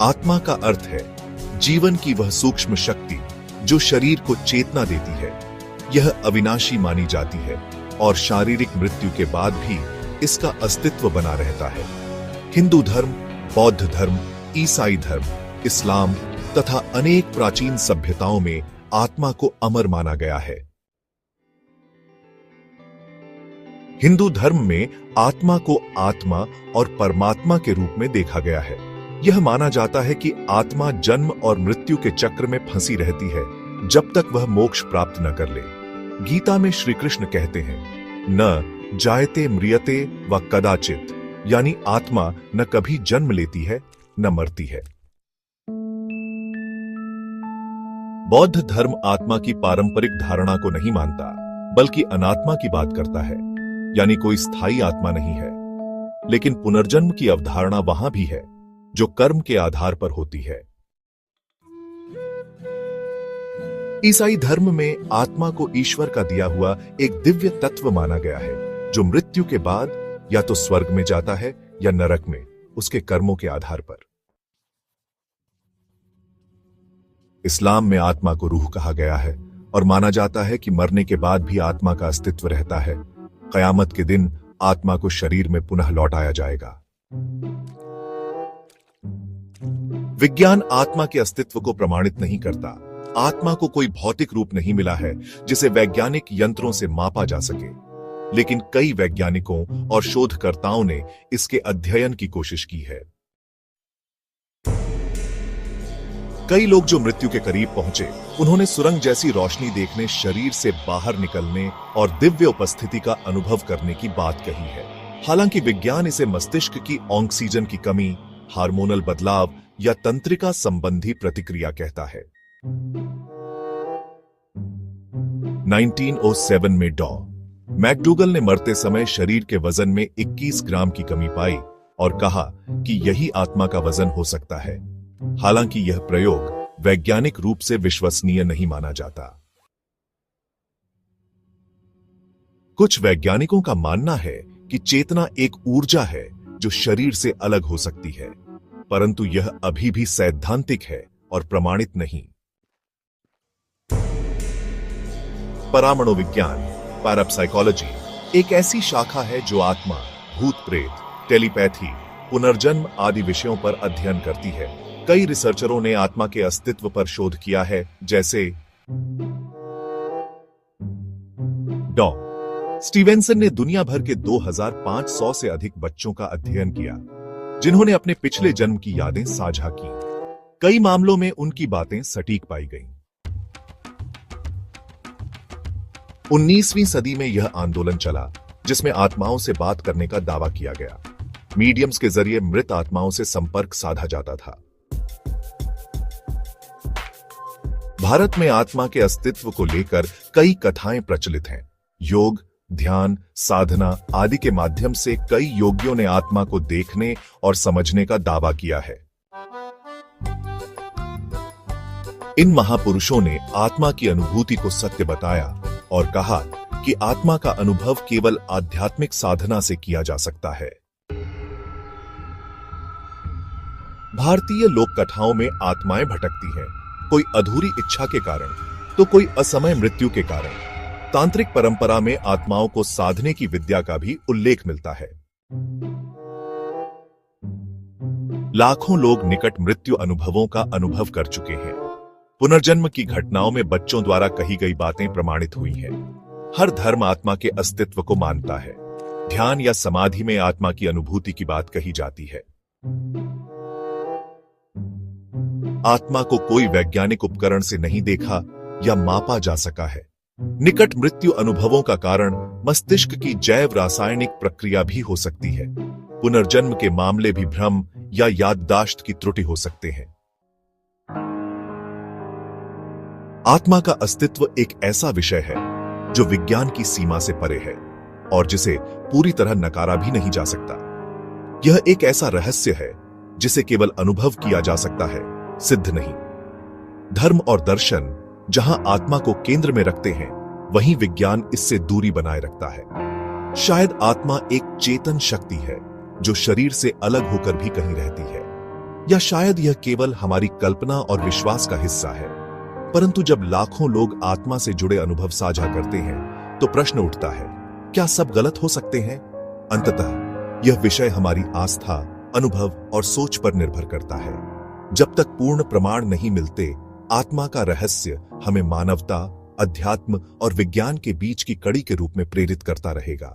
आत्मा का अर्थ है जीवन की वह सूक्ष्म शक्ति जो शरीर को चेतना देती है। यह अविनाशी मानी जाती है और शारीरिक मृत्यु के बाद भी इसका अस्तित्व बना रहता है। हिंदू धर्म, बौद्ध धर्म, ईसाई धर्म, इस्लाम तथा अनेक प्राचीन सभ्यताओं में आत्मा को अमर माना गया है। हिंदू धर्म में आत्मा को आत्मा और परमात्मा के रूप में देखा गया है। यह माना जाता है कि आत्मा जन्म और मृत्यु के चक्र में फंसी रहती है जब तक वह मोक्ष प्राप्त न कर ले। गीता में श्री कृष्ण कहते हैं, न जायते म्रियते व कदाचित, यानी आत्मा न कभी जन्म लेती है न मरती है। बौद्ध धर्म आत्मा की पारंपरिक धारणा को नहीं मानता, बल्कि अनात्मा की बात करता है, यानी कोई स्थायी आत्मा नहीं है। लेकिन पुनर्जन्म की अवधारणा वहां भी है, जो कर्म के आधार पर होती है। ईसाई धर्म में आत्मा को ईश्वर का दिया हुआ एक दिव्य तत्व माना गया है, जो मृत्यु के बाद या तो स्वर्ग में जाता है या नरक में, उसके कर्मों के आधार पर। इस्लाम में आत्मा को रूह कहा गया है और माना जाता है कि मरने के बाद भी आत्मा का अस्तित्व रहता है। कयामत के दिन आत्मा को शरीर में पुनः लौटाया जाएगा। विज्ञान आत्मा के अस्तित्व को प्रमाणित नहीं करता। आत्मा को कोई भौतिक रूप नहीं मिला है जिसे वैज्ञानिक यंत्रों से मापा जा सके, लेकिन कई वैज्ञानिकों और शोधकर्ताओं ने इसके अध्ययन की कोशिश की है। कई लोग जो मृत्यु के करीब पहुंचे, उन्होंने सुरंग जैसी रोशनी देखने, शरीर से बाहर निकलने और दिव्य उपस्थिति का अनुभव करने की बात कही है। हालांकि विज्ञान इसे मस्तिष्क की ऑक्सीजन की कमी, हार्मोनल बदलाव या तंत्रिका संबंधी प्रतिक्रिया कहता है। 1907 में डॉ मैकडूगल ने मरते समय शरीर के वजन में 21 ग्राम की कमी पाई और कहा कि यही आत्मा का वजन हो सकता है। हालांकि यह प्रयोग वैज्ञानिक रूप से विश्वसनीय नहीं माना जाता। कुछ वैज्ञानिकों का मानना है कि चेतना एक ऊर्जा है जो शरीर से अलग हो सकती है, परंतु यह अभी भी सैद्धांतिक है और प्रमाणित नहीं। परामनोविज्ञान, पैराप्साइकोलॉजी, एक ऐसी शाखा है जो आत्मा, भूत प्रेत, टेलीपैथी, पुनर्जन्म आदि विषयों पर अध्ययन करती है। कई रिसर्चरों ने आत्मा के अस्तित्व पर शोध किया है, जैसे डॉ स्टीवेंसन ने दुनिया भर के 2500 से अधिक बच्चों का अध्ययन किया, जिन्होंने अपने पिछले जन्म की यादें साझा की। कई मामलों में उनकी बातें सटीक पाई गईं। 19वीं सदी में यह आंदोलन चला जिसमें आत्माओं से बात करने का दावा किया गया। मीडियम्स के जरिए मृत आत्माओं से संपर्क साधा जाता था। भारत में आत्मा के अस्तित्व को लेकर कई कथाएं प्रचलित हैं। योग, ध्यान, साधना आदि के माध्यम से कई योगियों ने आत्मा को देखने और समझने का दावा किया है। इन महापुरुषों ने आत्मा की अनुभूति को सत्य बताया और कहा कि आत्मा का अनुभव केवल आध्यात्मिक साधना से किया जा सकता है। भारतीय लोक कथाओं में आत्माएं भटकती हैं, कोई अधूरी इच्छा के कारण तो कोई असमय मृत्यु के कारण। तांत्रिक परंपरा में आत्माओं को साधने की विद्या का भी उल्लेख मिलता है। लाखों लोग निकट मृत्यु अनुभवों का अनुभव कर चुके हैं। पुनर्जन्म की घटनाओं में बच्चों द्वारा कही गई बातें प्रमाणित हुई हैं। हर धर्म आत्मा के अस्तित्व को मानता है। ध्यान या समाधि में आत्मा की अनुभूति की बात कही जाती है। आत्मा को कोई वैज्ञानिक उपकरण से नहीं देखा या मापा जा सका है। निकट मृत्यु अनुभवों का कारण मस्तिष्क की जैव रासायनिक प्रक्रिया भी हो सकती है। पुनर्जन्म के मामले भी भ्रम या याददाश्त की त्रुटि हो सकते हैं। आत्मा का अस्तित्व एक ऐसा विषय है जो विज्ञान की सीमा से परे है और जिसे पूरी तरह नकारा भी नहीं जा सकता। यह एक ऐसा रहस्य है जिसे केवल अनुभव किया जा सकता है, सिद्ध नहीं। धर्म और दर्शन जहां आत्मा को केंद्र में रखते हैं, वहीं विज्ञान इससे दूरी बनाए रखता है। शायद आत्मा एक चेतन शक्ति है जो शरीर से अलग होकर भी कहीं रहती है। या शायद यह केवल हमारी कल्पना और विश्वास का हिस्सा है। परंतु जब लाखों लोग आत्मा से जुड़े अनुभव साझा करते हैं तो प्रश्न उठता है, क्या सब गलत हो सकते हैं? अंततः यह विषय हमारी आस्था, अनुभव और सोच पर निर्भर करता है। जब तक पूर्ण प्रमाण नहीं मिलते, आत्मा का रहस्य हमें मानवता, अध्यात्म और विज्ञान के बीच की कड़ी के रूप में प्रेरित करता रहेगा।